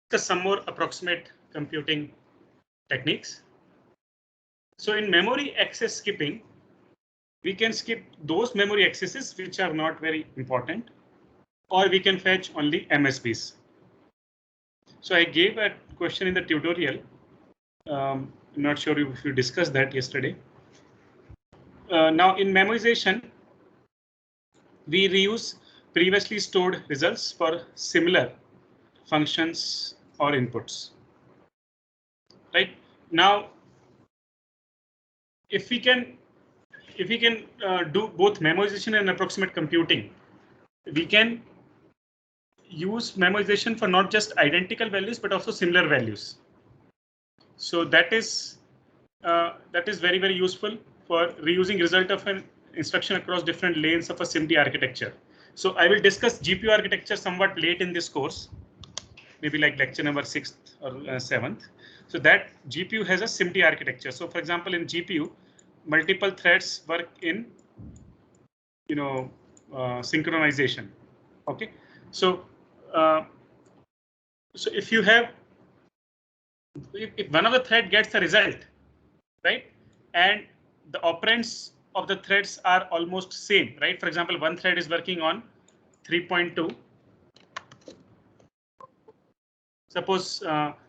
discuss some more approximate computing techniques. So in memory access skipping, we can skip those memory accesses which are not very important, or we can fetch only MSBs. So I gave a question in the tutorial. I'm not sure if you discussed that yesterday. Now in memoization, we reuse previously stored results for similar functions or inputs. Right now, if we can do both memoization and approximate computing, we can use memoization for not just identical values but also similar values. So that is very, very useful for reusing result of an instruction across different lanes of a SIMD architecture. So I will discuss GPU architecture somewhat late in this course, maybe like lecture number 6th or 7th. So that GPU has a SIMD architecture. So for example, in GPU, multiple threads work in synchronization. Okay, so if you have, if one of the thread gets a result, right, and the operands of the threads are almost same, right? For example, one thread is working on 3.2. Suppose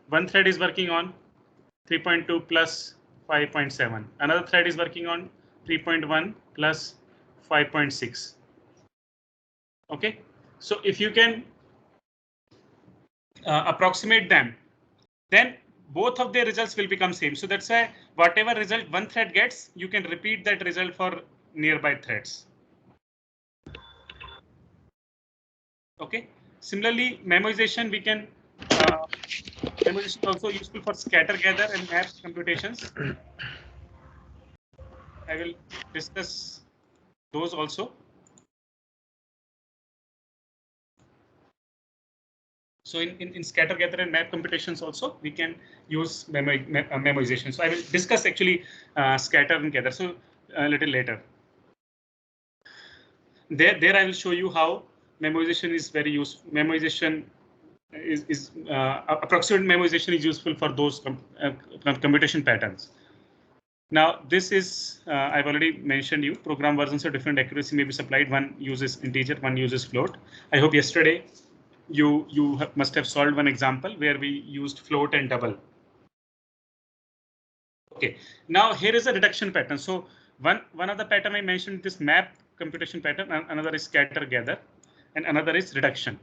one thread is working on 3.2 plus 5.7. Another thread is working on 3.1 plus 5.6. Okay, so if you can approximate them, then both of their results will become same. So that's why whatever result one thread gets, you can repeat that result for nearby threads. Okay. Similarly, memoization, we can memoization is also useful for scatter gather and map computations. I will discuss those also. So in scatter gather and map computations also we can use memoization. So I will discuss actually scatter and gather so a little later. There I will show you how memoization is very useful. Memoization is approximate memoization is useful for those computation patterns. Now this is I've already mentioned you program versions of different accuracy may be supplied. One uses integer, one uses float. I hope yesterday you must have solved one example where we used float and double. Okay, now here is a reduction pattern. So one of the pattern I mentioned, this map computation pattern, another is scatter gather, and another is reduction.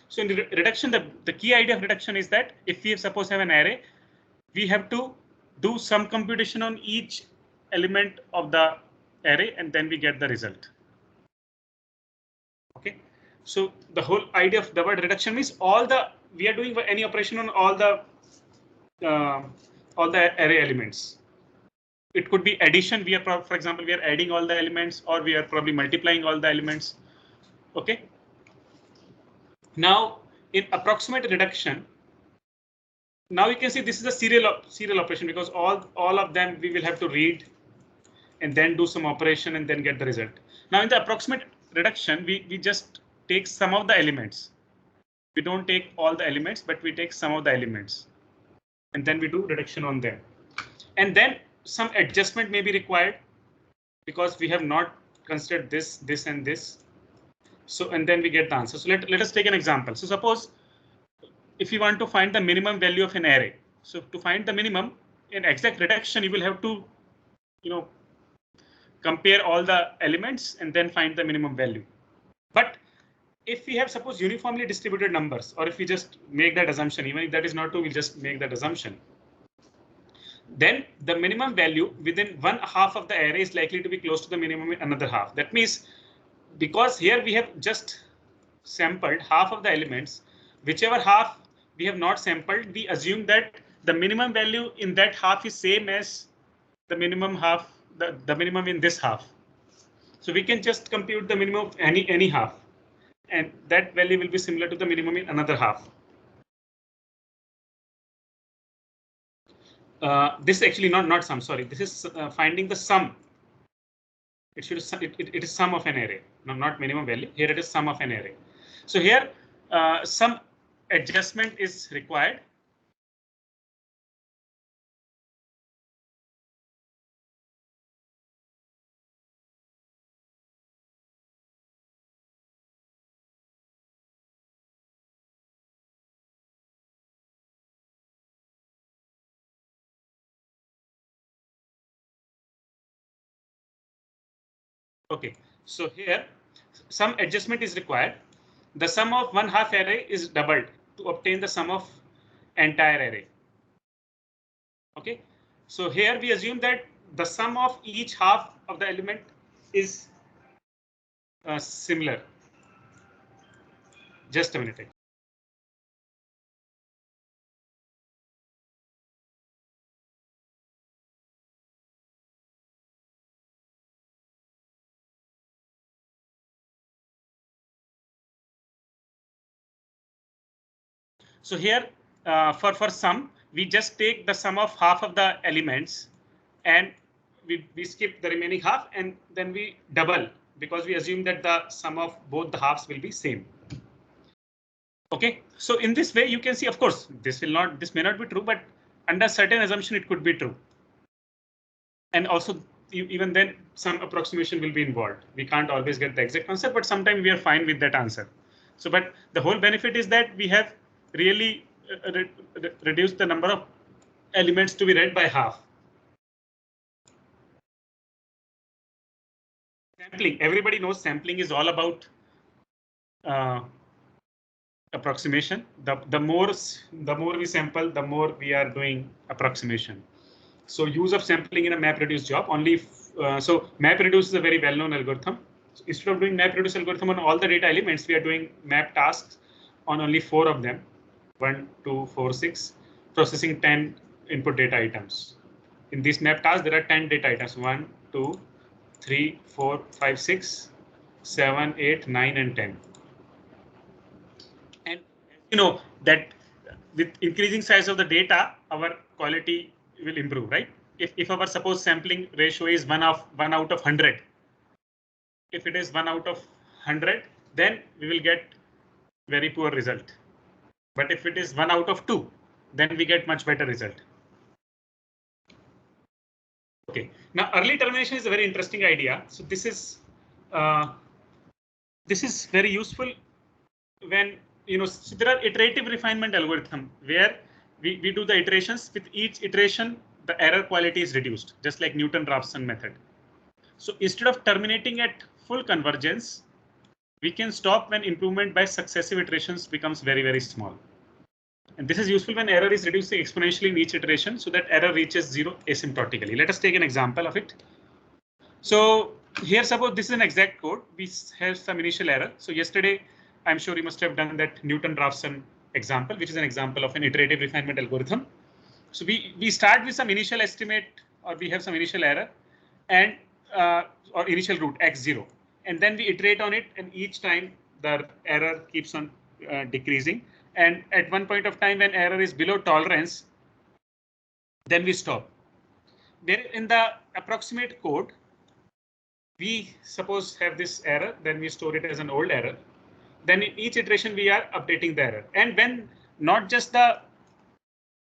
So in the reduction, the key idea of reduction is that if we suppose have an array, we have to do some computation on each element of the array, and then we get the result. Okay. So the whole idea of the word reduction means we are doing any operation on all the array elements. It could be addition. We are, for example, we are adding all the elements, or we are probably multiplying all the elements. Okay. Now in approximate reduction, now you can see this is a serial operation because all of them we will have to read and then do some operation and then get the result. Now in the approximate reduction, we just take some of the elements. We don't take all the elements, but we take some of the elements and then we do reduction on them. And then some adjustment may be required because we have not considered this, and this. So and then we get the answer. So let us take an example. So suppose if you want to find the minimum value of an array. So to find the minimum in exact reduction, you will have to, compare all the elements and then find the minimum value. But if we have suppose uniformly distributed numbers, or if we just make that assumption, even if that is not true, we'll just make that assumption. Then the minimum value within one half of the array is likely to be close to the minimum in another half. That means because here we have just sampled half of the elements, whichever half we have not sampled, we assume that the minimum value in that half is same as the minimum half, the minimum in this half. So we can just compute the minimum of any half, and that value will be similar to the minimum in another half. This is actually not sum. Sorry, this is finding the sum. It is sum of an array. No, not minimum value. Here it is sum of an array. So here some adjustment is required. Okay, so here some adjustment is required. The sum of one half array is doubled to obtain the sum of entire array. Okay, so here we assume that the sum of each half of the element is similar. Just a minute. So here for sum, we just take the sum of half of the elements and we skip the remaining half and then we double because we assume that the sum of both the halves will be same. Okay, so in this way you can see, of course, this may not be true, but under certain assumption it could be true. And also even then some approximation will be involved. We can't always get the exact answer, but sometimes we are fine with that answer. So but the whole benefit is that we have really reduced the number of elements to be read by half. Sampling, everybody knows sampling is all about approximation. The more we sample, the more we are doing approximation. So use of sampling in a MapReduce job only. So MapReduce is a very well-known algorithm. So instead of doing MapReduce algorithm on all the data elements, we are doing map tasks on only 4 of them. 1, 2, 4, 6, processing 10 input data items. In this map task, there are 10 data items. 1, 2, 3, 4, 5, 6, 7, 8, 9, and 10. And you know that with increasing size of the data, our quality will improve, right? If our suppose sampling ratio is 1 out of 100, if it is 1 out of 100, then we will get very poor result. But if it is 1 out of 2, then we get much better result. Okay, now early termination is a very interesting idea. So this is very useful when so there are iterative refinement algorithm where we do the iterations. With each iteration, the error quality is reduced, just like Newton-Raphson method. So instead of terminating at full convergence, we can stop when improvement by successive iterations becomes very, very small. And this is useful when error is reducing exponentially in each iteration so that error reaches 0 asymptotically. Let us take an example of it. So here, suppose this is an exact code. We have some initial error. So yesterday, I'm sure you must have done that Newton-Raphson example, which is an example of an iterative refinement algorithm. So we start with some initial estimate, or we have some initial error and or initial root x0. And then we iterate on it, and each time the error keeps on decreasing. And at one point of time when error is below tolerance, then we stop. There in the approximate code, we suppose have this error, then we store it as an old error. Then in each iteration, we are updating the error. And when not just the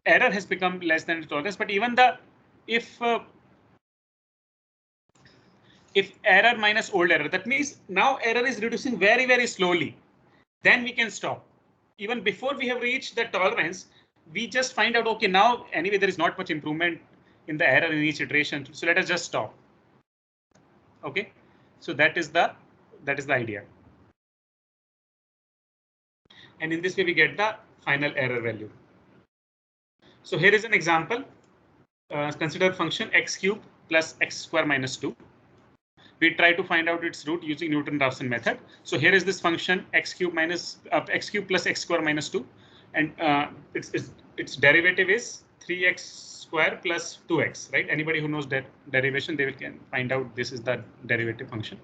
error has become less than tolerance, but even the if error minus old error, that means now error is reducing very, very slowly, then we can stop. Even before we have reached the tolerance, we just find out, OK, now anyway, there is not much improvement in the error in each iteration. So let us just stop. OK, so that is the idea. And in this way, we get the final error value. So here is an example. Consider function x cube plus x square minus 2. We try to find out its root using Newton-Raphson method. So here is this function x cube plus x square minus 2, and its derivative is 3x square plus 2x, right? Anybody who knows that derivation, they can find out this is the derivative function.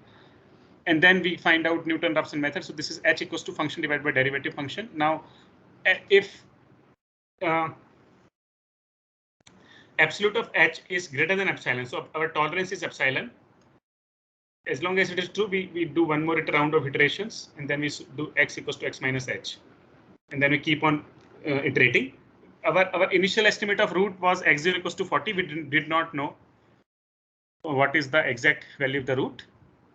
And then we find out Newton-Raphson method. So this is h equals to function divided by derivative function. Now, if absolute of h is greater than epsilon, so our tolerance is epsilon. As long as it is true, we do one more round of iterations, and then we do x equals to x minus h. and then we keep on iterating. Our initial estimate of root was x0 equals to 40. We did not know what is the exact value of the root,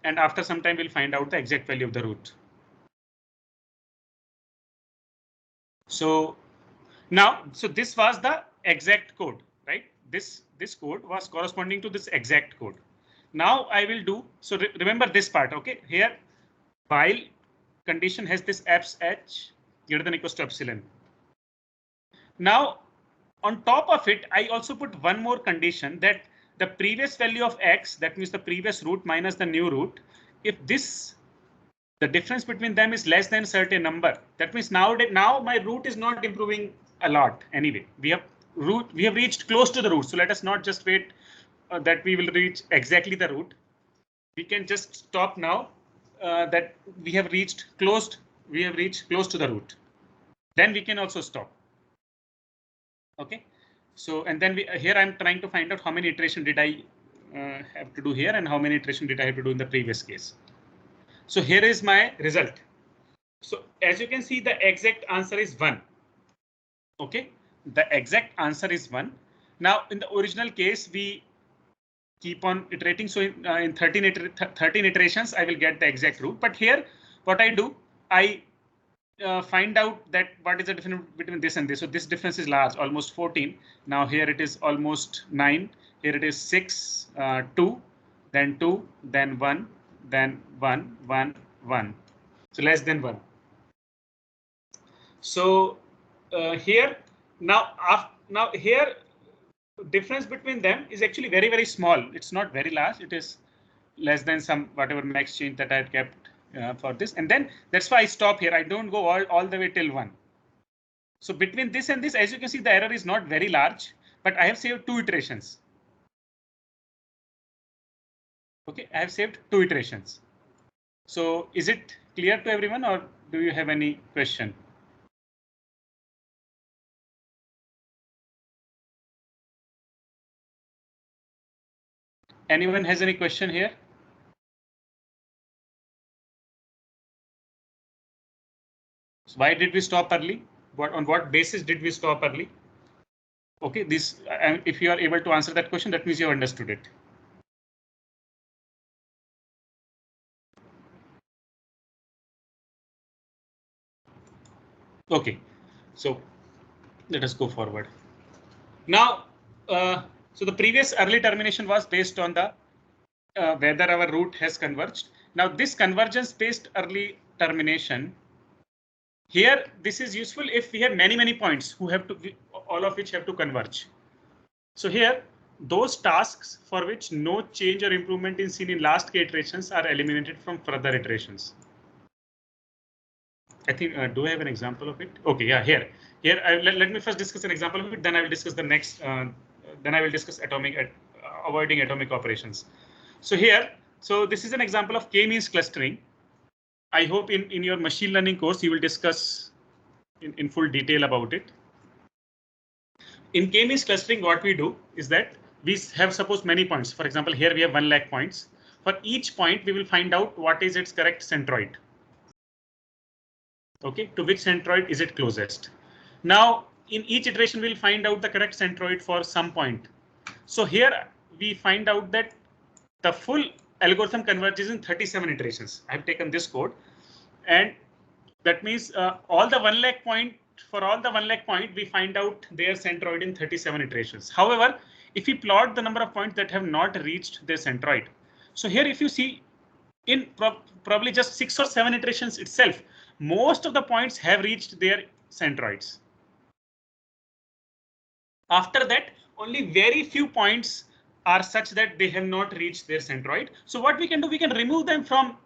and after some time we'll find out the exact value of the root. So now, so this was the exact code, right? This code was corresponding to this exact code. Now I will do, so remember this part, okay? Here, while condition has this fh greater than equals to epsilon. Now, on top of it, I also put one more condition that the previous value of x, that means the previous root minus the new root, if the difference between them is less than certain number, that means now my root is not improving a lot anyway. We have reached close to the root. So let us not just wait that we will reach exactly the root. We can just stop now that we have reached close to the root. Then we can also stop. Okay. So, and then here I'm trying to find out how many iteration did I have to do here and how many iteration did I have to do in the previous case. So here is my result. So as you can see, the exact answer is 1. Okay, the exact answer is 1. Now in the original case, we keep on iterating. So in 13 iterations, I will get the exact root. But here, what I do, I find out that what is the difference between this and this. So this difference is large, almost 14. Now here it is almost 9. Here it is 6, 2, then 2, then 1, then 1, 1, 1. So less than 1. So here now here difference between them is actually very, very small. It's not very large. It is less than some whatever max change that I had kept for this. And then that's why I stop here. I don't go all the way till 1. So between this and this, as you can see, the error is not very large, but I have saved 2 iterations. Okay, I have saved 2 iterations. So is it clear to everyone, or do you have any question? Anyone has any question here? So why did we stop early? On what basis did we stop early? Okay, this, if you are able to answer that question, that means you have understood it. Okay, so let us go forward. Now, so the previous early termination was based on the whether our root has converged. Now this convergence based early termination, here this is useful if we have many points who have to, all of which have to converge. So here those tasks for which no change or improvement is seen in last k iterations are eliminated from further iterations. I think, do I have an example of it? Okay, yeah, here let me first discuss an example of it, then I will discuss the next, then I will discuss avoiding atomic operations. So here, so this is an example of k-means clustering. I hope in your machine learning course, you will discuss in full detail about it. In k-means clustering, what we do is that we have, suppose, many points. For example, here we have 1 lakh points. For each point, we will find out what is its correct centroid. Okay, to which centroid is it closest? Now, in each iteration, we'll find out the correct centroid for some point. So here we find out that the full algorithm converges in 37 iterations. I've taken this code, and that means all the 1 lakh point, for all the 1 lakh point, we find out their centroid in 37 iterations. However, if we plot the number of points that have not reached their centroid, so here if you see in probably just 6 or 7 iterations itself, most of the points have reached their centroids. After that, only very few points are such that they have not reached their centroid. So what we can do, we can remove them from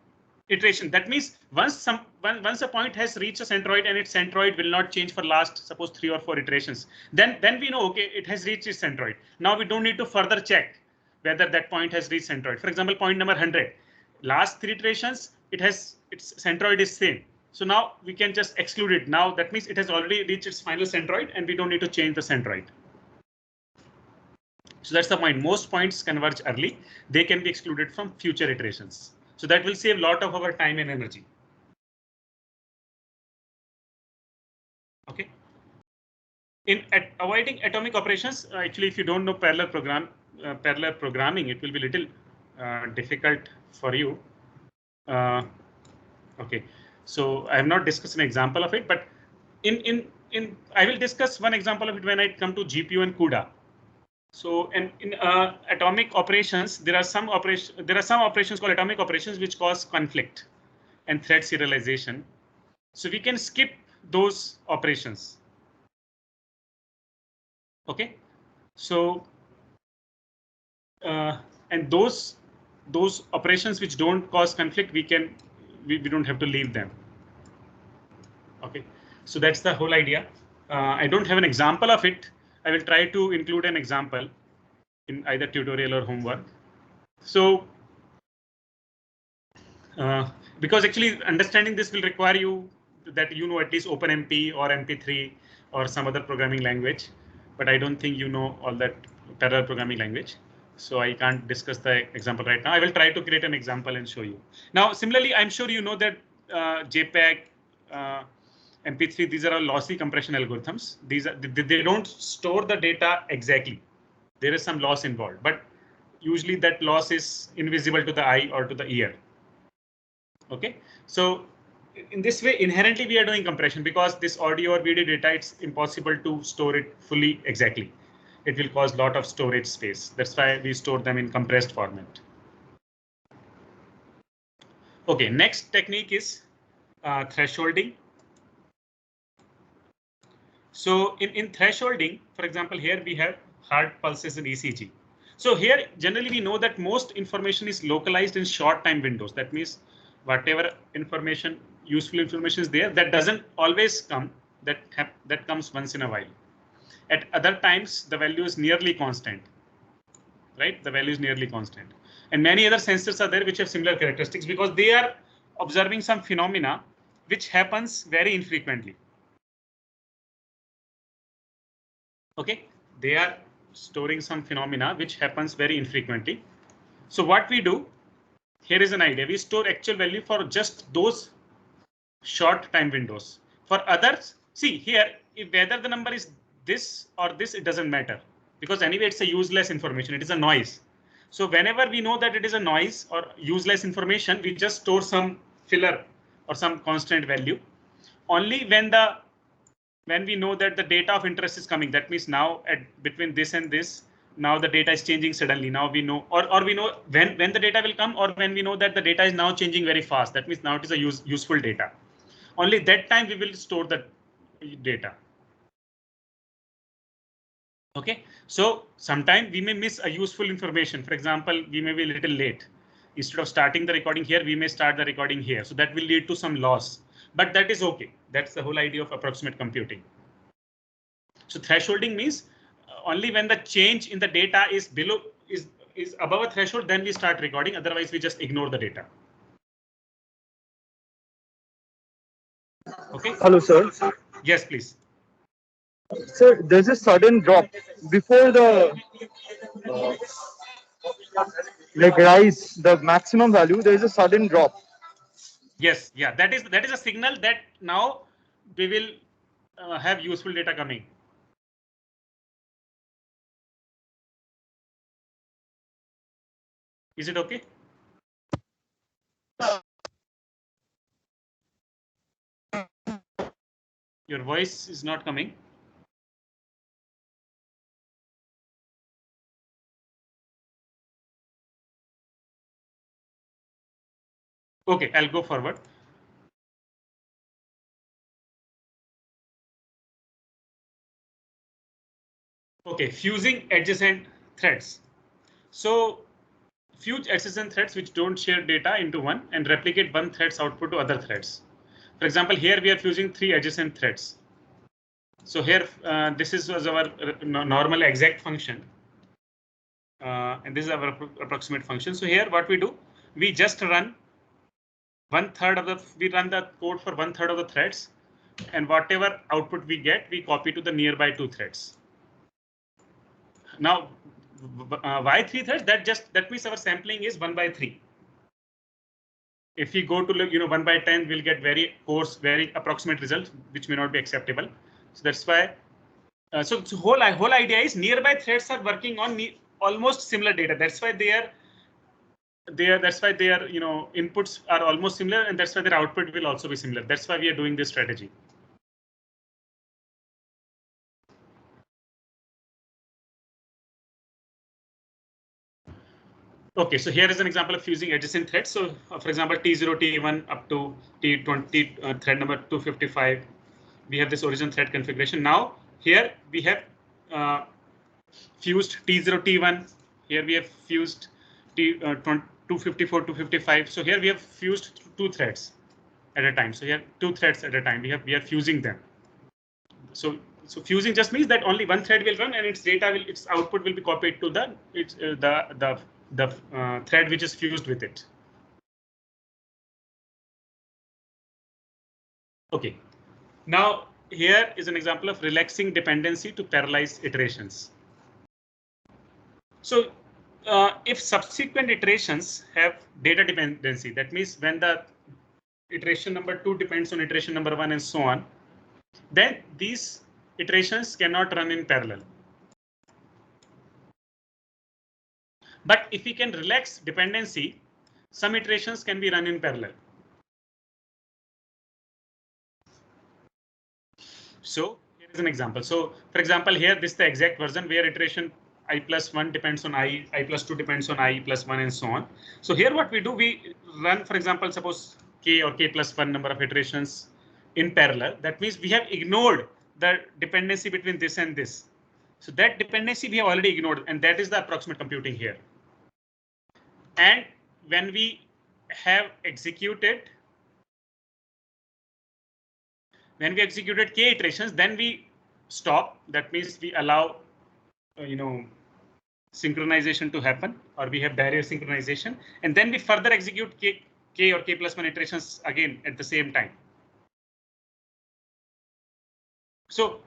iteration. That means once a point has reached a centroid and its centroid will not change for last, suppose 3 or 4 iterations, then we know, okay, it has reached its centroid. Now we don't need to further check whether that point has reached centroid. For example, point number 100, last 3 iterations, its centroid is same. So now we can just exclude it. Now that means it has already reached its final centroid and we don't need to change the centroid. So that's the point. Most points converge early. They can be excluded from future iterations. So that will save a lot of our time and energy. Okay. In avoiding atomic operations, actually, if you don't know parallel programming, it will be little difficult for you. Okay, so I have not discussed an example of it, but in I will discuss one example of it when I come to GPU and CUDA. So in atomic operations, there are some operations called atomic operations which cause conflict and thread serialization. So we can skip those operations. Okay, so and those operations which don't cause conflict, we don't have to leave them. Okay, so that's the whole idea. I don't have an example of it. I will try to include an example in either tutorial or homework. So because actually understanding this will require you that you know at least OpenMP or MP3 or some other programming language, but I don't think you know all that parallel programming language. So I can't discuss the example right now. I will try to create an example and show you. Now, similarly, I'm sure you know that JPEG, MP3, these are all lossy compression algorithms. They don't store the data exactly. There is some loss involved, but usually that loss is invisible to the eye or to the ear. Okay, so in this way, inherently we are doing compression because this audio or video data, it's impossible to store it fully exactly. It will cause a lot of storage space. That's why we store them in compressed format. Okay, next technique is thresholding. So in thresholding, for example, here we have heart pulses in ECG. So here, generally, we know that most information is localized in short time windows. That means whatever information, useful information is there, that doesn't always come. That comes once in a while. At other times, the value is nearly constant. Right? The value is nearly constant. And many other sensors are there which have similar characteristics because they are observing some phenomena which happens very infrequently. Okay, they are storing some phenomena which happens very infrequently. So what we do, here is an idea. We store actual value for just those short time windows. For others, see here, if whether the number is this or this, it doesn't matter because anyway, it's a useless information. It is a noise. So whenever we know that it is a noise or useless information, we just store some filler or some constant value. Only when we know that the data of interest is coming, that means now between this and this, now the data is changing suddenly. Now we know, or we know when the data will come, or when we know that the data is now changing very fast. That means now it is a useful data. Only that time we will store the data. Okay, so sometime we may miss a useful information. For example, we may be a little late. Instead of starting the recording here, we may start the recording here. So that will lead to some loss, but that is okay. That's the whole idea of approximate computing. So thresholding means only when the change in the data is below is above a threshold, then we start recording. Otherwise, we just ignore the data. Okay. Hello, sir. Yes, please. Sir, there's a sudden drop before the rise, the maximum value. There is a sudden drop. Yes, yeah, that is a signal that now we will have useful data coming. Is it okay? Your voice is not coming. Okay, I'll go forward. Okay, fusing adjacent threads. So fuse adjacent threads which don't share data into one and replicate one thread's output to other threads. For example, here we are fusing 3 adjacent threads. So here, this was our normal exact function. And this is our approximate function. So here what we do, we just run we run the code for 1/3 of the threads, and whatever output we get, we copy to the nearby 2 threads. Now, why 3 threads? That means our sampling is 1/3. If we go to 1/10, we'll get very coarse, very approximate results, which may not be acceptable. So that's why. So whole idea is nearby threads are working on almost similar data. That's why their inputs are almost similar, and that's why their output will also be similar. That's why we are doing this strategy. Okay, so here is an example of fusing adjacent threads. So, for example, T0, T1 up to T20, thread number 255. We have this origin thread configuration. Now, here we have fused T0, T1. Here we have fused T254, 255. So here we have fused two threads at a time. So here two threads at a time. We are fusing them. So fusing just means that only one thread will run, and its output will be copied to the thread which is fused with it. Okay. Now here is an example of relaxing dependency to parallelize iterations. So if subsequent iterations have data dependency, that means when the iteration number 2 depends on iteration number 1 and so on, then these iterations cannot run in parallel. But if we can relax dependency, some iterations can be run in parallel. So here is an example. So for example, here this is the exact version where iteration I plus 1 depends on I plus 2 depends on I plus 1 and so on. So here what we do, we run, for example, suppose k or k plus 1 number of iterations in parallel. That means we have ignored the dependency between this and this. So that dependency we have already ignored, and that is the approximate computing here. And when we have executed k iterations, then we stop. That means we allow synchronization to happen, or we have barrier synchronization, and then we further execute k or k plus 1 iterations again at the same time. So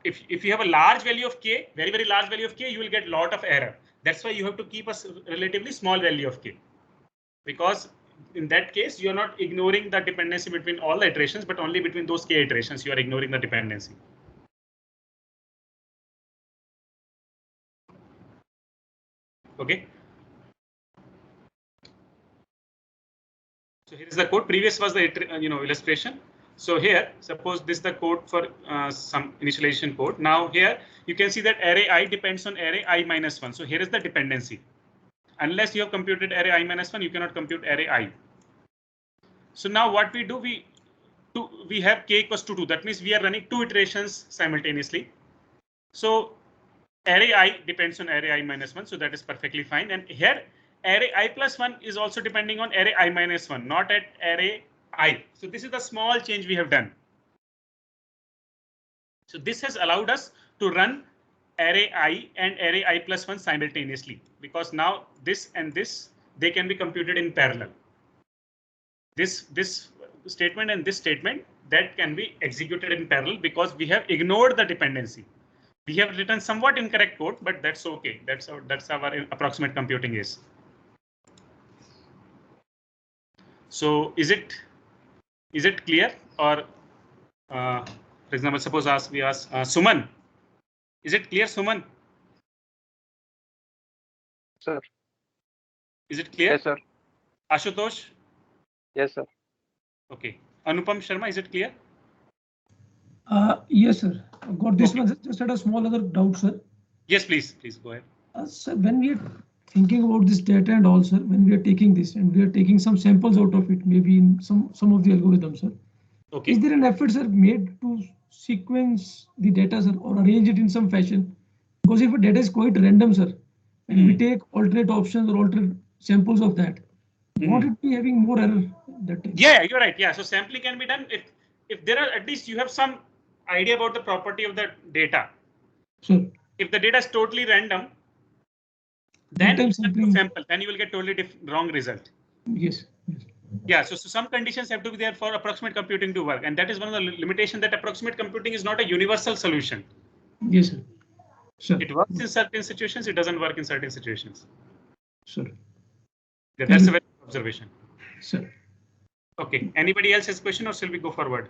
if you have a large value of k, very large value of k, you will get a lot of error. That's why you have to keep a relatively small value of k, because in that case you are not ignoring the dependency between all the iterations, but only between those k iterations you are ignoring the dependency. Okay. So here is the code. Previous was the illustration. So here, suppose this is the code for some initialization code. Now here you can see that array I depends on array I minus 1. So here is the dependency. Unless you have computed array I minus 1, you cannot compute array I. So now what we do, we have k equals to 2. That means we are running two iterations simultaneously. So array I depends on array I minus 1. So that is perfectly fine. And here array I plus 1 is also depending on array I minus 1, not at array I. So this is the small change we have done. So this has allowed us to run array I and array I plus 1 simultaneously, because now this and this, they can be computed in parallel. This statement and this statement, that can be executed in parallel because we have ignored the dependency. We have written somewhat incorrect code, but that's okay. That's our approximate computing is. So is it clear? Or for example, suppose we ask Suman. Is it clear, Suman? Sir. Is it clear? Yes, sir. Ashutosh? Yes, sir. Okay. Anupam Sharma, is it clear? Yes, sir. Got this Okay. one. Just had a small other doubt, sir. Yes, please go ahead. Sir, when we are thinking about this data and all, sir, when we are taking this and we are taking some samples out of it, maybe in some of the algorithms, sir. Okay. Is there an effort, sir, made to sequence the data, sir, or arrange it in some fashion? Because if the data is quite random, sir, and we take alternate options or alternate samples of that, won't it be having more error that time? Yeah, you're right. Yeah, so sampling can be done if there are, at least you have some idea about the property of the data. Sure. If the data is totally random, then you sample, then you will get totally wrong result. Yes. Yeah, so some conditions have to be there for approximate computing to work, and that is one of the limitations, that approximate computing is not a universal solution. Yes, sir. Sure. It works in certain situations, it doesn't work in certain situations. Sure. Yeah, that's a very good observation. Sure. Okay, anybody else has a question, or shall we go forward?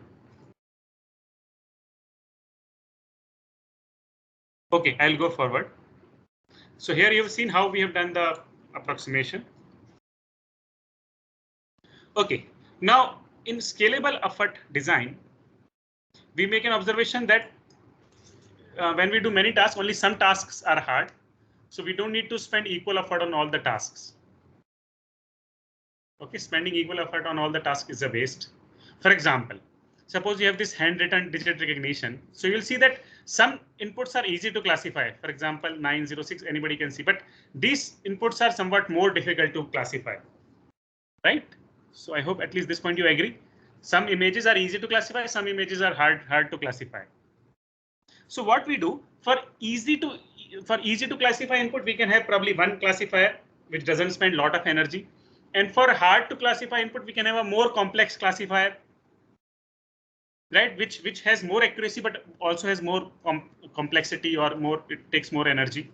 Okay, I'll go forward. So here you've seen how we have done the approximation. Okay, now in scalable effort design, we make an observation that when we do many tasks, only some tasks are hard. So we don't need to spend equal effort on all the tasks. Okay, spending equal effort on all the tasks is a waste. For example, suppose you have this handwritten digit recognition. So you'll see that some inputs are easy to classify. For example, 906, anybody can see, but these inputs are somewhat more difficult to classify, right? So I hope at least this point you agree. Some images are easy to classify, some images are hard to classify. So what we do for easy to classify input, we can have probably one classifier which doesn't spend a lot of energy. And for hard to classify input, we can have a more complex classifier, right? Which has more accuracy, but also has more complexity, or more, it takes more energy.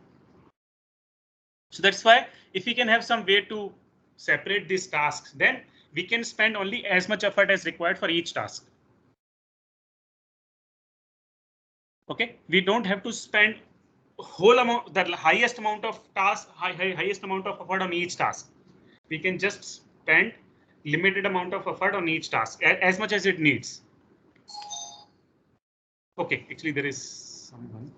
So that's why if we can have some way to separate these tasks, then we can spend only as much effort as required for each task. Okay, we don't have to spend whole amount, the highest amount of task, highest amount of effort on each task. We can just spend limited amount of effort on each task, as much as it needs. Okay, actually there is someone.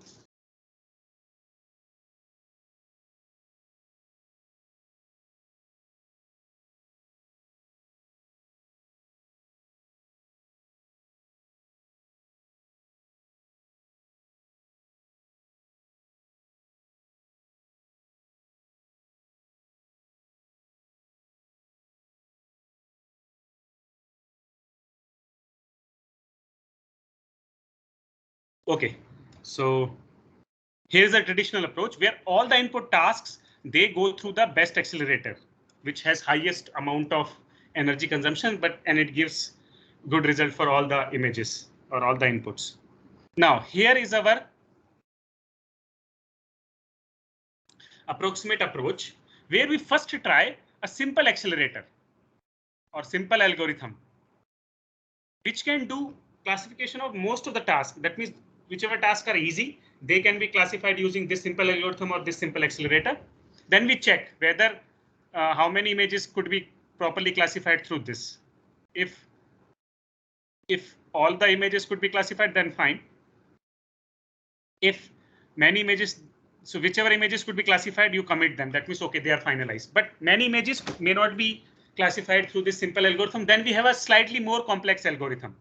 Okay, so here's a traditional approach where all the input tasks, they go through the best accelerator, which has highest amount of energy consumption, and it gives good result for all the images or all the inputs. Now here is our approximate approach, where we first try a simple accelerator or simple algorithm, which can do classification of most of the tasks. That means whichever tasks are easy, they can be classified using this simple algorithm or this simple accelerator. Then we check whether how many images could be properly classified through this. If all the images could be classified, then fine. If many images, so whichever images could be classified, you commit them. That means, okay, they are finalized. But many images may not be classified through this simple algorithm. Then we have a slightly more complex algorithm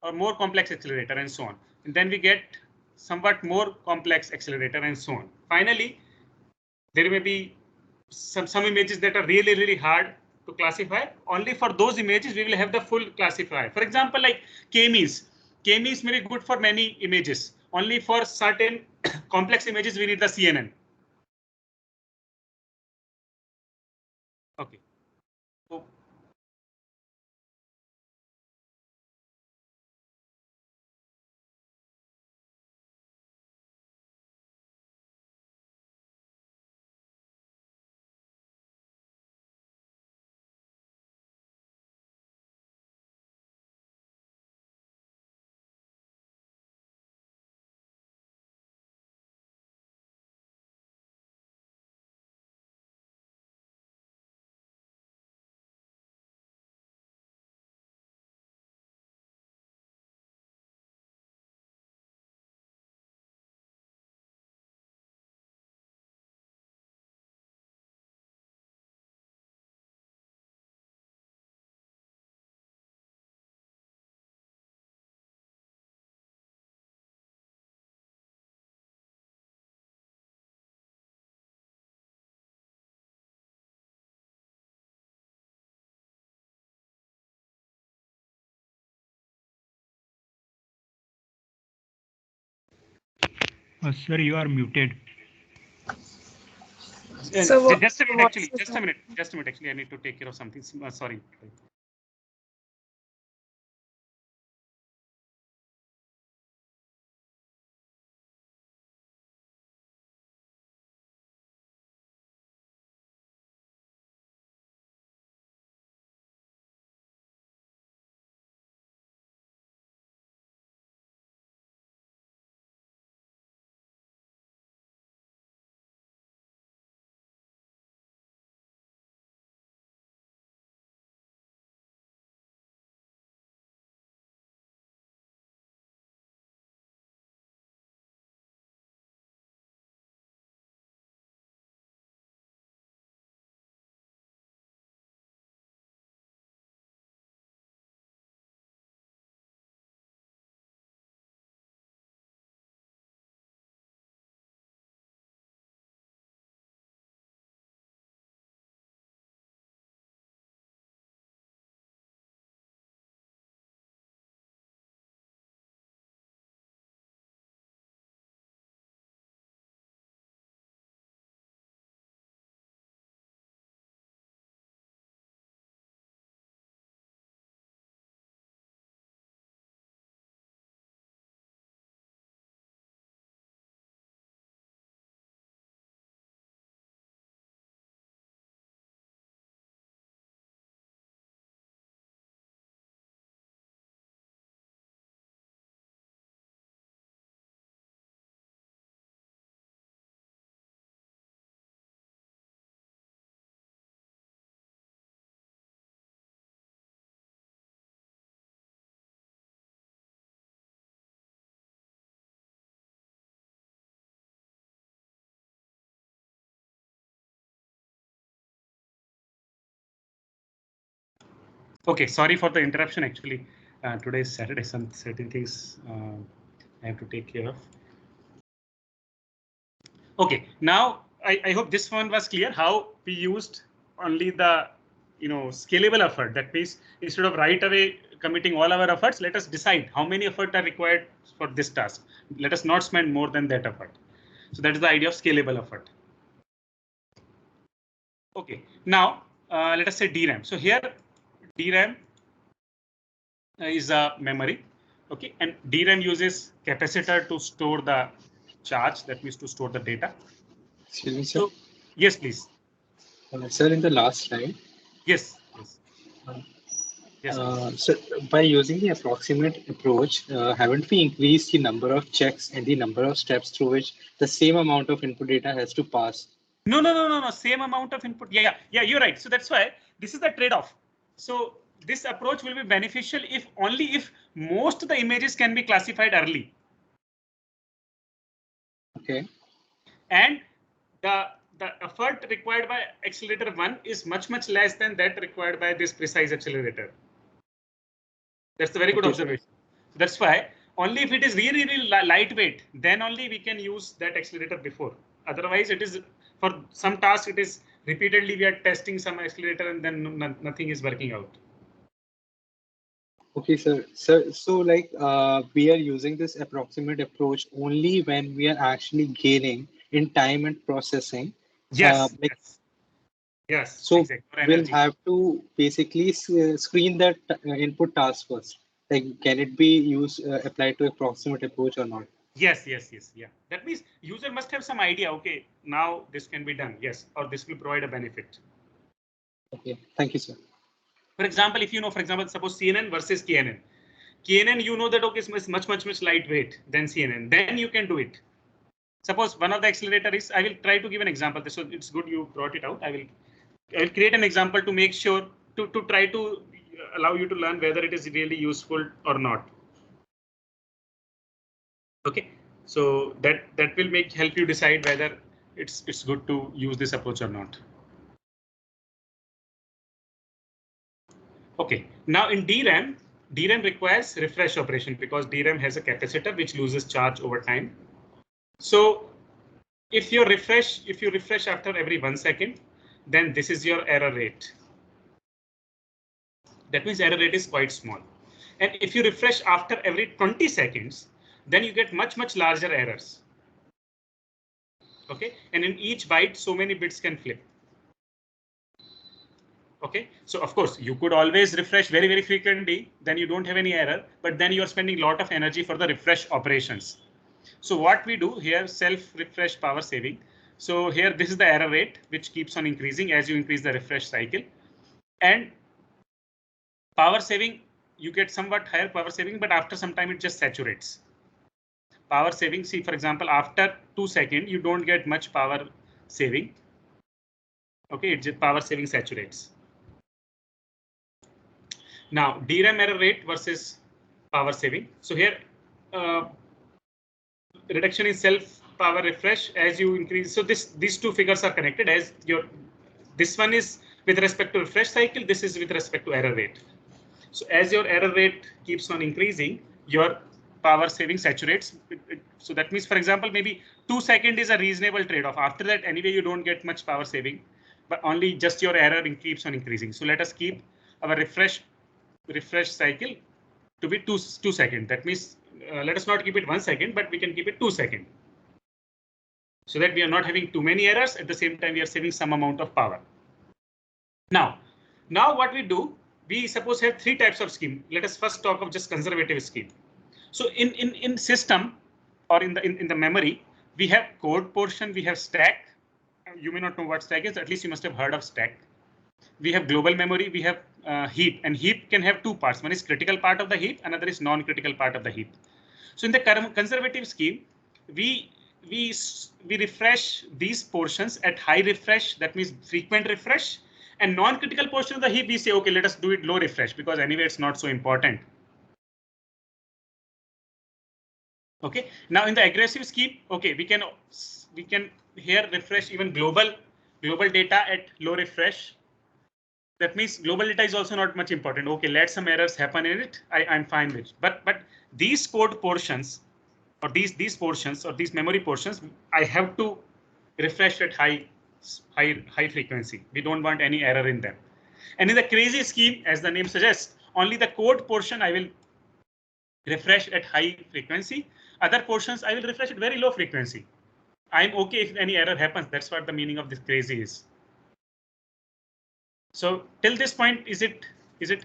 or more complex accelerator and so on. And then we get somewhat more complex accelerator and so on. Finally, there may be some images that are really hard to classify. Only for those images, we will have the full classifier. For example, like K-means. K-means may be good for many images. Only for certain complex images, we need the CNN. Okay. So Sir, you are muted. So just a minute, actually, just a minute. Actually, I need to take care of something. Sorry. Okay, sorry for the interruption. Actually, today is Saturday. Some certain things I have to take care of. Okay, now I hope this one was clear how we used only the scalable effort. That means instead of right away committing all our efforts, let us decide how many effort are required for this task. Let us not spend more than that effort. So that is the idea of scalable effort. Okay, now let us say DRAM. So here DRAM is a memory. Okay, and DRAM uses capacitor to store the charge. That means to store the data. Excuse me, sir. So yes, please. Sir, in the last slide, Yes. Yes. so by using the approximate approach, haven't we increased the number of checks and the number of steps through which the same amount of input data has to pass? No. Same amount of input. Yeah. You're right. So that's why this is the trade-off. So this approach will be beneficial if most of the images can be classified early. Okay. And the effort required by accelerator 1 is much less than that required by this precise accelerator. That's a very good observation. So that's why only if it is really lightweight, then only we can use that accelerator before. Otherwise, it is for some tasks, it is repeatedly we are testing some accelerator and then nothing is working out. Okay, sir. So like we are using this approximate approach only when we are actually gaining in time and processing. Yes. Yes. So exactly. we'll have to basically screen that input task first. Like, can it be used applied to approximate approach or not? Yes. Yeah. That means user must have some idea. Okay, now this can be done. Yes, or this will provide a benefit. Okay. Thank you, sir. For example, if for example, suppose CNN versus KNN. KNN, you know that okay, is much lightweight than CNN. Then you can do it. Suppose one of the accelerator is, I will try to give an example. So it's good you brought it out. I will create an example to make sure to try to allow you to learn whether it is really useful or not. Okay, so that will help you decide whether it's good to use this approach or not. Okay, now in DRAM requires refresh operation because DRAM has a capacitor which loses charge over time. So if you refresh after every 1 second, then this is your error rate. That means error rate is quite small. And if you refresh after every 20 seconds, then you get much larger errors. Okay, and in each byte, so many bits can flip. Okay, so of course you could always refresh very frequently, then you don't have any error, but then you are spending a lot of energy for the refresh operations. So what we do here, self-refresh power saving. So here, this is the error rate, which keeps on increasing as you increase the refresh cycle. And power saving, you get somewhat higher power saving, but after some time it just saturates. Power saving, see, for example, after 2 seconds, you don't get much power saving. Okay, it just power saving saturates. Now, DRAM error rate versus power saving. So here, reduction in self power refresh as you increase. So these two figures are connected as this one is with respect to refresh cycle. This is with respect to error rate. So as your error rate keeps on increasing, your power saving saturates. So that means, for example, maybe 2 seconds is a reasonable trade-off. After that, anyway, you don't get much power saving, but only just your error keeps on increasing. So let us keep our refresh cycle to be 2 seconds. That means let us not keep it 1 second, but we can keep it 2 seconds. So that we are not having too many errors. At the same time, we are saving some amount of power. Now what we do, we suppose have 3 types of scheme. Let us first talk of just conservative scheme. So in system or in the memory, we have code portion, we have stack. You may not know what stack is, at least you must have heard of stack. We have global memory, we have heap, and heap can have 2 parts. One is critical part of the heap, another is non-critical part of the heap. So in the conservative scheme, we refresh these portions at high refresh, that means frequent refresh, and non-critical portion of the heap, we say, okay, let us do it low refresh because anyway, it's not so important. Okay, now in the aggressive scheme, okay, we can here refresh even global data at low refresh. that means global data is also not much important. Okay, let some errors happen in it. I'm fine with. But these code portions, or these portions, or these memory portions, I have to refresh at high frequency. We don't want any error in them. And in the crazy scheme, as the name suggests, only the code portion I will refresh at high frequency. Other portions I will refresh at very low frequency. I'm okay if any error happens. That's what the meaning of this crazy is. So till this point, is it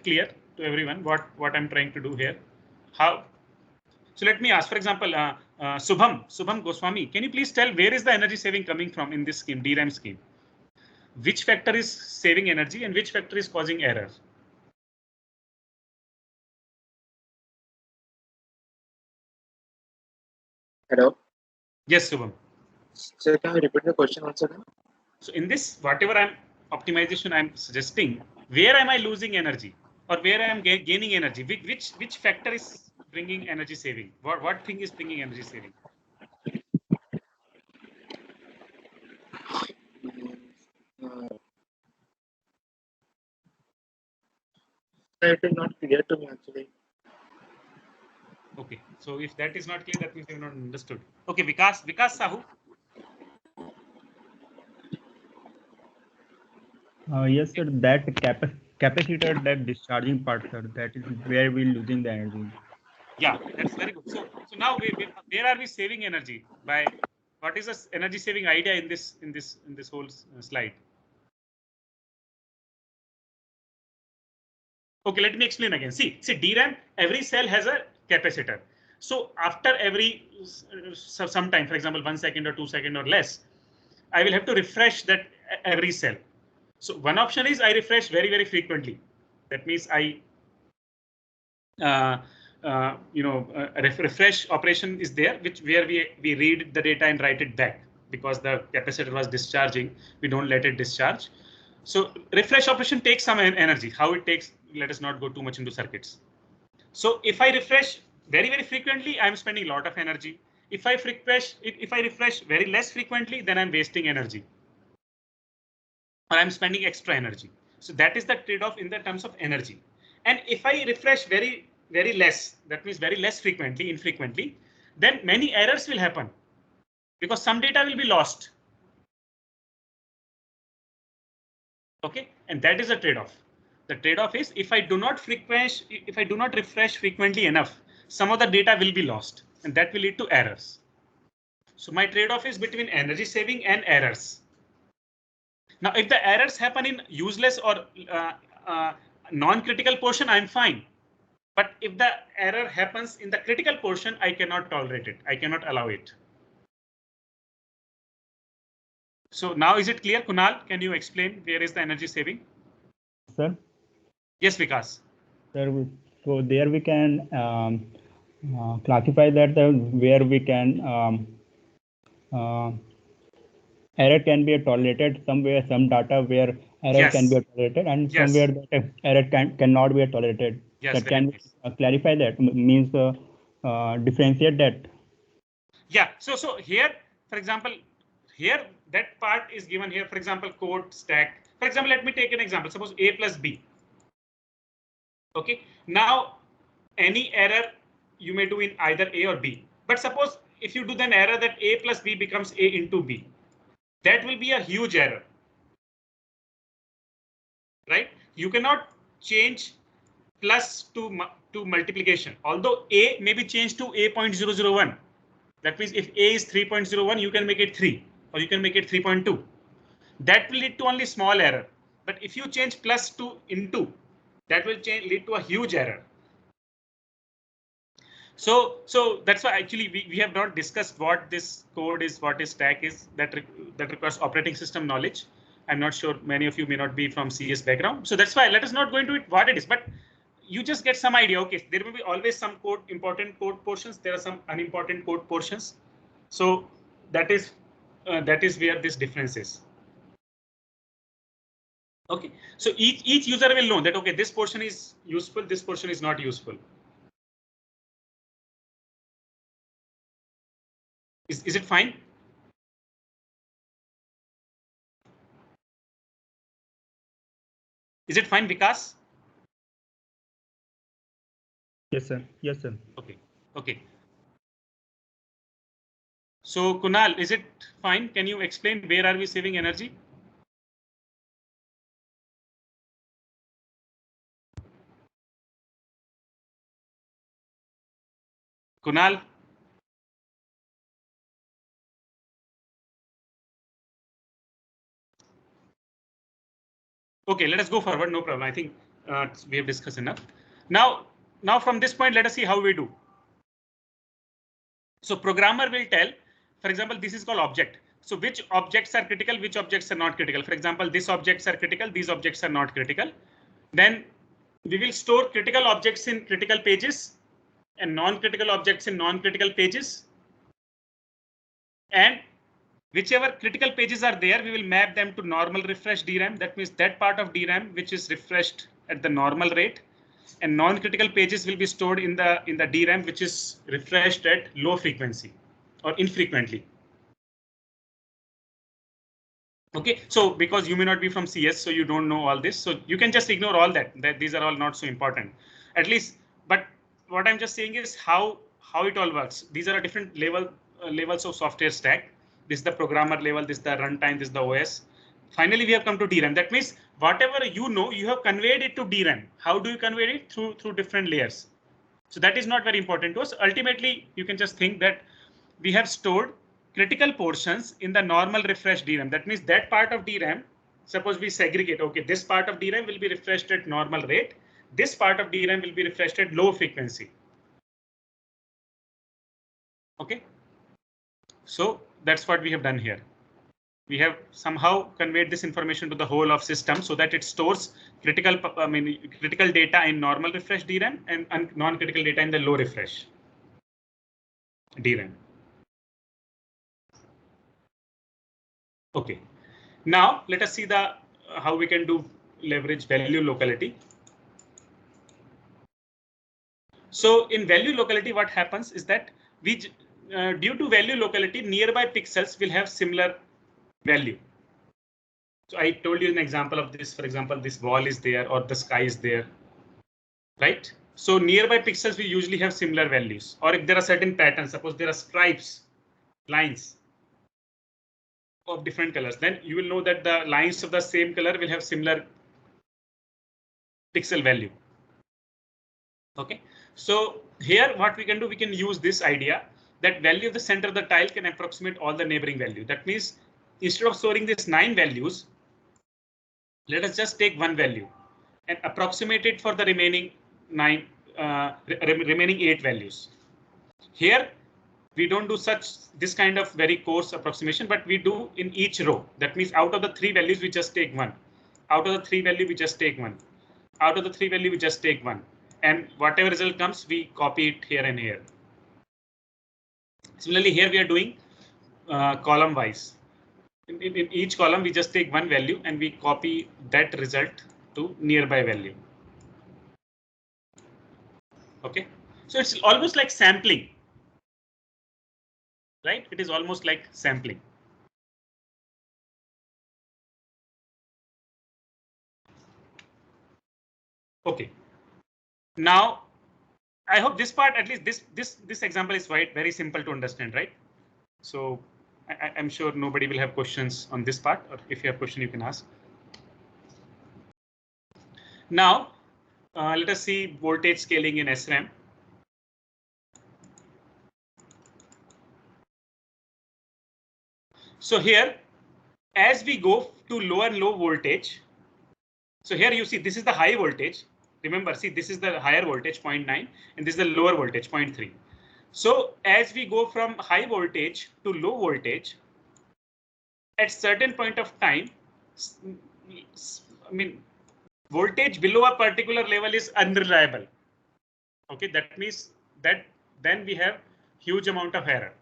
clear to everyone what I'm trying to do here? How? So let me ask, for example, Subham Goswami, can you please tell where is the energy saving coming from in this scheme, DRAM scheme? Which factor is saving energy and which factor is causing error? Hello. Yes, Subham. So can you repeat the question once again? So in this, whatever optimization I'm suggesting, where am I losing energy or where I am gaining energy? Which factor is bringing energy saving? What thing is bringing energy saving? It is not clear to me actually. Okay, so if that is not clear, that means you have not understood. Okay, Vikas Sahu. Yes, sir. That capacitor, that discharging part, sir, that is where we're losing the energy. Yeah, that's very good. So now where are we saving energy by? What is the energy saving idea in this whole slide? Okay, let me explain again. See, DRAM, every cell has a capacitor. So after every some time, for example, 1 second or 2 seconds or less, I will have to refresh that every cell. So one option is I refresh very frequently. That means I refresh operation is there, where we read the data and write it back, because the capacitor was discharging. We don't let it discharge. So refresh operation takes some energy. How it takes, let us not go too much into circuits. So if I refresh very frequently, I'm spending a lot of energy. If I refresh very less frequently, then I'm wasting energy, or I'm spending extra energy. So that is the trade-off in the terms of energy. And if I refresh very less, that means very less frequently, infrequently, then many errors will happen because some data will be lost. Okay, and that is a trade-off. The trade-off is if I do not refresh frequently enough, some of the data will be lost, and that will lead to errors. So my trade-off is between energy saving and errors. Now, if the errors happen in useless or non-critical portion, I'm fine. But if the error happens in the critical portion, I cannot tolerate it. I cannot allow it. So now is it clear, Kunal? Can you explain where is the energy saving? Sir? Yes, Vikas. Sir, so there we can classify that where we can error can be tolerated somewhere, some data where error can be tolerated, and somewhere that error cannot be tolerated. Yes, that can clarify that, means differentiate that. Yeah, so here, for example, here that part is given here, for example, code stack. For example, let me take an example. Suppose A plus B. Okay, now any error you may do in either A or B. But suppose if you do an error that A plus B becomes A into B, that will be a huge error. Right? You cannot change plus to multiplication. Although A may be changed to A.001. That means if A is 3.01, you can make it 3, or you can make it 3.2. That will lead to only small error. But if you change plus to into, that will lead to a huge error. So that's why actually we have not discussed what this code is, what is stack is. That requires operating system knowledge. I'm not sure, many of you may not be from CS background. So that's why let us not go into it what it is, but you just get some idea. Okay, there will be always some important code portions. There are some unimportant code portions. So that is where this difference is. Okay, so each user will know that, okay, this portion is useful, this portion is not useful. Is it fine? Is it fine, Vikas? Yes, sir. Yes, sir. Okay. Okay. So Kunal, is it fine? Can you explain where are we saving energy? Kunal? Okay, let us go forward. No problem. I think we have discussed enough. Now from this point, let us see how we do. So programmer will tell, for example, this is called object. So which objects are critical, which objects are not critical. For example, these objects are critical, these objects are not critical. Then we will store critical objects in critical pages and non-critical objects in non-critical pages. And whichever critical pages are there, we will map them to normal refresh DRAM. That means that part of DRAM which is refreshed at the normal rate, and non-critical pages will be stored in the DRAM which is refreshed at low frequency or infrequently. Okay, so because you may not be from CS, so you don't know all this, so you can just ignore all that. These are all not so important, at least. But what I'm just saying is how it all works. These are different levels of software stack. This is the programmer level, this is the runtime, this is the OS. Finally, we have come to DRAM. That means whatever you know, you have conveyed it to DRAM. How do you convey it? Through different layers. So that is not very important to us. Ultimately, you can just think that we have stored critical portions in the normal refresh DRAM. That means that part of DRAM, suppose we segregate, okay, this part of DRAM will be refreshed at normal rate. This part of DRAM will be refreshed at low frequency. Okay. So that's what we have done here. We have somehow conveyed this information to the whole of system so that it stores critical data in normal refresh DRAM and non-critical data in the low refresh DRAM. Okay, now let us see how we can do leverage value locality. So in value locality, what happens is that we due to value locality, nearby pixels will have similar value. So I told you an example of this. For example, this wall is there or the sky is there, right? So nearby pixels will usually have similar values. Or if there are certain patterns, suppose there are stripes, lines of different colors, then you will know that the lines of the same color will have similar pixel value. Okay, so here what we can do, we can use this idea that value of the center of the tile can approximate all the neighboring value. That means instead of storing these 9 values, let us just take one value and approximate it for the remaining 8 values. Here we don't do this kind of very coarse approximation, but we do in each row. That means out of the 3 values, we just take one. Out of the 3 value, we just take one. Out of the 3 value, we just take one. And whatever result comes, we copy it here and here. Similarly, here we are doing column wise. In each column, we just take one value and we copy that result to nearby value. Okay, so it's almost like sampling, right? It is almost like sampling. Okay, now I hope this part, at least this example is very simple to understand, right? So I'm sure nobody will have questions on this part, or if you have question, you can ask. Now, let us see voltage scaling in SRAM. So here, as we go to low and low voltage, so here you see this is the high voltage. Remember, see, this is the higher voltage 0.9 and this is the lower voltage 0.3. So as we go from high voltage to low voltage, at certain point of time, voltage below a particular level is unreliable. Okay, that means that then we have huge amount of error.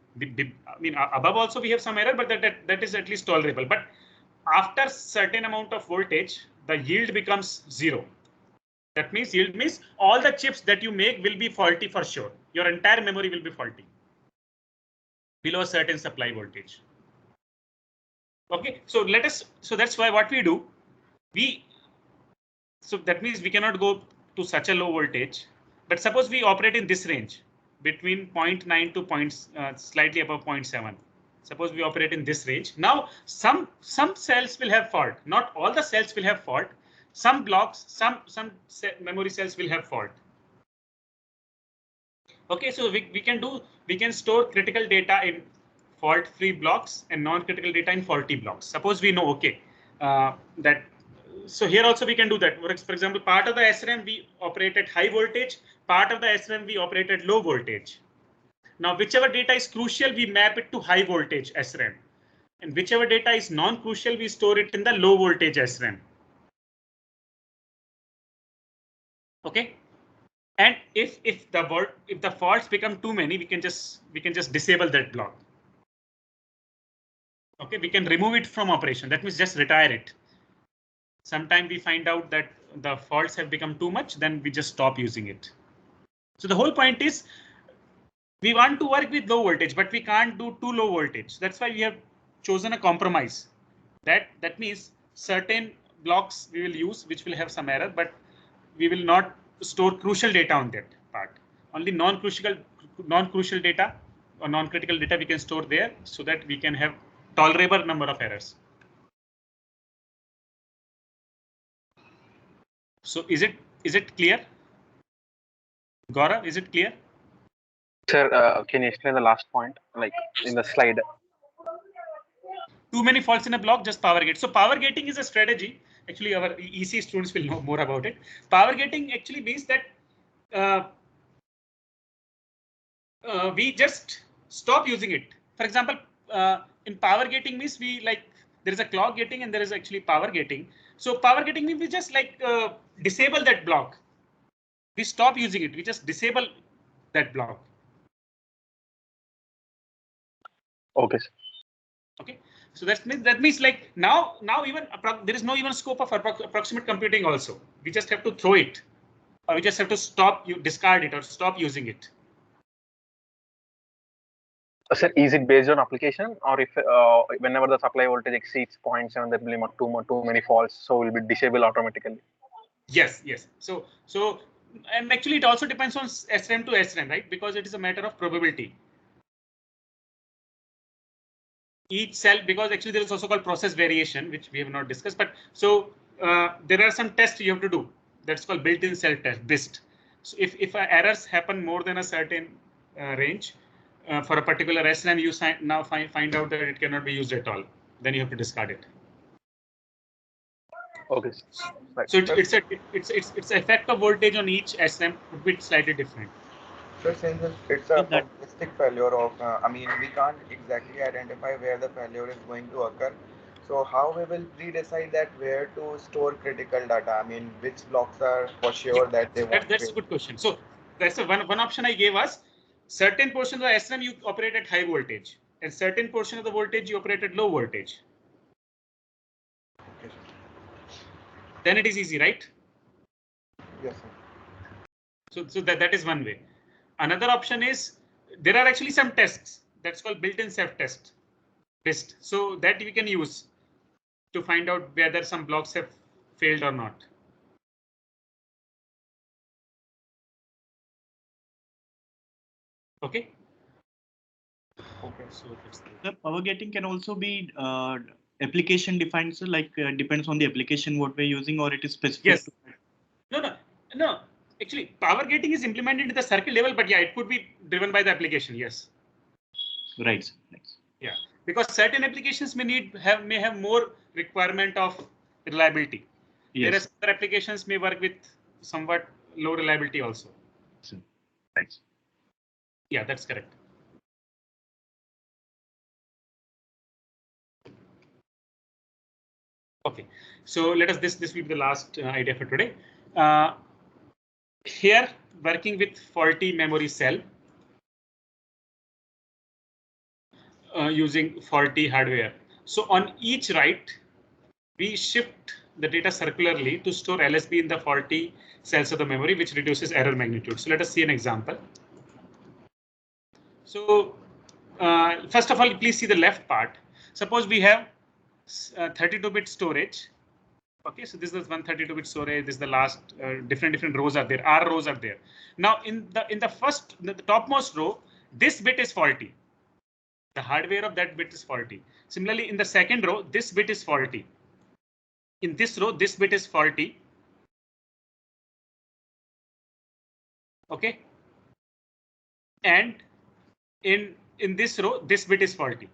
Above also we have some error, but that is at least tolerable. But after certain amount of voltage, the yield becomes 0. That means yield means all the chips that you make will be faulty for sure. Your entire memory will be faulty below a certain supply voltage. Okay, so that's why what we do, we So that means we cannot go to such a low voltage. But suppose we operate in this range between 0.9 to slightly above 0.7. Suppose we operate in this range. Now some cells will have fault. Not all the cells will have fault. Some blocks, some memory cells will have fault. Okay, so we can store critical data in fault-free blocks and non-critical data in faulty blocks. Suppose we know, okay, that. So here also we can do that. For example, part of the SRAM we operate at high voltage, part of the SRAM we operate at low voltage. Now, whichever data is crucial, we map it to high voltage SRAM. And whichever data is non-crucial, we store it in the low voltage SRAM. Okay. And if the faults become too many, we can just disable that block. Okay, we can remove it from operation. That means just retire it. Sometimes we find out that the faults have become too much, then we just stop using it. So the whole point is we want to work with low voltage, but we can't do too low voltage. That's why we have chosen a compromise. That means certain blocks we will use which will have some error, but we will not store crucial data on that part. Only non-crucial data or non-critical data we can store there so that we can have tolerable number of errors. So is it clear? Gaurav, is it clear? Sir, can you explain the last point, like in the slide? Too many faults in a block, just power gate. So power gating is a strategy. Actually, our EC students will know more about it. Power gating actually means that we just stop using it. For example, in power gating means there is a clock gating and there is actually power gating. So power gating means we just disable that block. We stop using it. We just disable that block. Okay. Okay. So that means like now even there is no even scope of approximate computing also. We just have to throw it, or we just have to discard it or stop using it. Sir, is it based on application, or if whenever the supply voltage exceeds 0.7, there will be too many faults, so will be disabled automatically? Yes. So and actually it also depends on SRAM to SRAM, right? Because it is a matter of probability. Each cell, because actually there is also called process variation, which we have not discussed. But so there are some tests you have to do. That's called built-in cell test, BIST. So if errors happen more than a certain range for a particular SRAM, you now find out that it cannot be used at all. Then you have to discard it. Okay. Right. So it's effect of voltage on each SRAM would be slightly different. So since it's a probabilistic failure of, we can't exactly identify where the failure is going to occur. So how we will pre-decide that where to store critical data? I mean, which blocks are for sure that they won't That's a good question. So that's one option I gave us. Certain portion of the SRAM you operate at high voltage, and certain portion of the voltage you operate at low voltage. Okay. Then it is easy, right? Yes, sir. So that is one way. Another option is there are actually some tests that's called built-in self-test, BIST. So that we can use to find out whether some blocks have failed or not. Okay. Okay. So the power gating can also be application defined, so depends on the application what we're using, or it is specific. Yes. No. Actually, power gating is implemented at the circuit level, but yeah, it could be driven by the application. Yes. Right. Yeah, because certain applications may have more requirement of reliability. Yes. Whereas other applications may work with somewhat low reliability also. Right. Yeah, that's correct. Okay, so let us this will be the last idea for today. Here, working with faulty memory cell using faulty hardware. So on each write, we shift the data circularly to store LSB in the faulty cells of the memory, which reduces error magnitude. So let us see an example. So first of all, please see the left part. Suppose we have 32-bit storage Okay, so this is 132-bit storage. This is the last different rows are there. R rows are there. Now in the topmost row, this bit is faulty. The hardware of that bit is faulty. Similarly, in the second row, this bit is faulty. In this row, this bit is faulty. Okay. And in this row, this bit is faulty.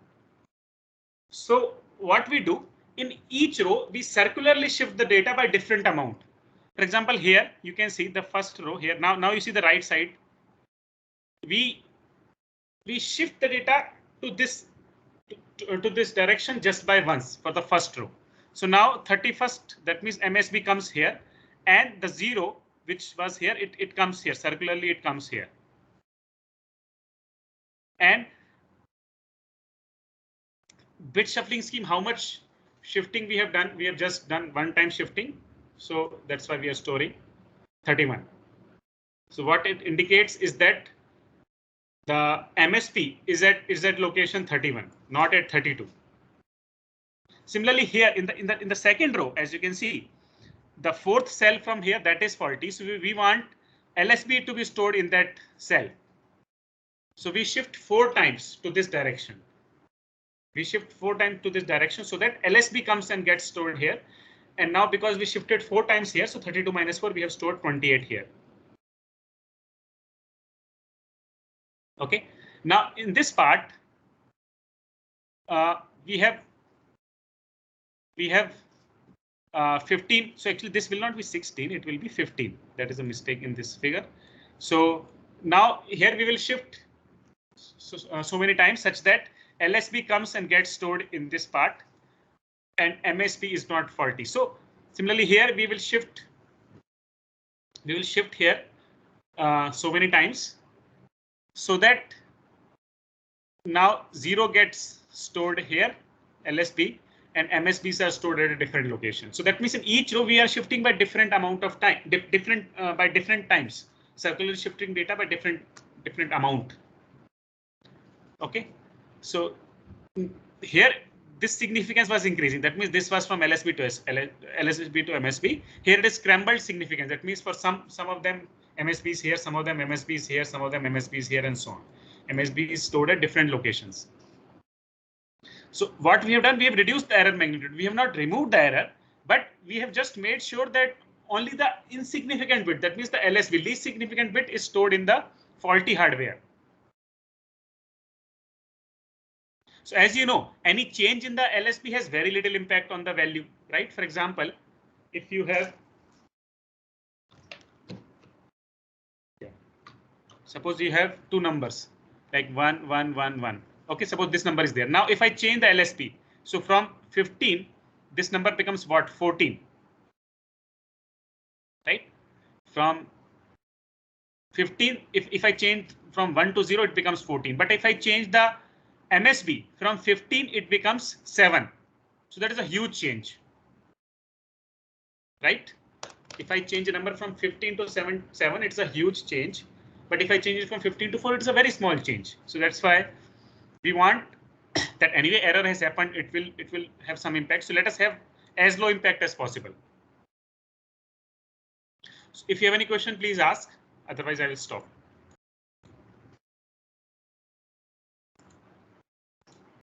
So what we do, in each row, we circularly shift the data by different amount. For example, here you can see the first row here. Now you see the right side. We shift the data to this direction just by once for the first row. So now 31st, that means MSB comes here, and the 0 which was here, it comes here circularly. It comes here, and bit shuffling scheme, how much shifting we have done? We have just done one-time shifting. So that's why we are storing 31. So what it indicates is that the MSP is at location 31, not at 32. Similarly, here in the second row, as you can see, the fourth cell from here, that is faulty. So we want LSB to be stored in that cell. So we shift 4 times to this direction. We shift 4 times to this direction so that LSB comes and gets stored here. And now because we shifted 4 times here, so 32 minus 4, we have stored 28 here. Okay. Now in this part, we have 15. So actually this will not be 16. It will be 15. That is a mistake in this figure. So now here we will shift so many times such that LSB comes and gets stored in this part, and MSB is not faulty. So similarly here we will shift here so many times so that now 0 gets stored here, LSB, and MSBs are stored at a different location. So that means in each row we are shifting by different amount of time, by different times, circularly shifting data by different amount. Okay, so here this significance was increasing. That means this was from LSB to MSB. Here it is scrambled significance. That means for some of them MSBs here, some of them MSBs here, some of them MSBs here, and so on. MSB is stored at different locations. So what we have done, we have reduced the error magnitude. We have not removed the error, but we have just made sure that only the insignificant bit, that means the LSB, least significant bit, is stored in the faulty hardware. So as you know, any change in the LSB has very little impact on the value, right? For example, if you have, suppose you have 2 numbers like 1, 1, 1, 1. Okay, suppose this number is there. Now, if I change the LSB, so from 15, this number becomes what? 14. Right? From 15, if I change from 1 to 0, it becomes 14. But if I change the MSB from 15, it becomes 7. So that is a huge change. Right? If I change a number from 15 to 7, it's a huge change. But if I change it from 15 to 4, it's a very small change. So that's why we want that anyway error has happened. It will have some impact. So let us have as low impact as possible. So if you have any question, please ask. Otherwise, I will stop.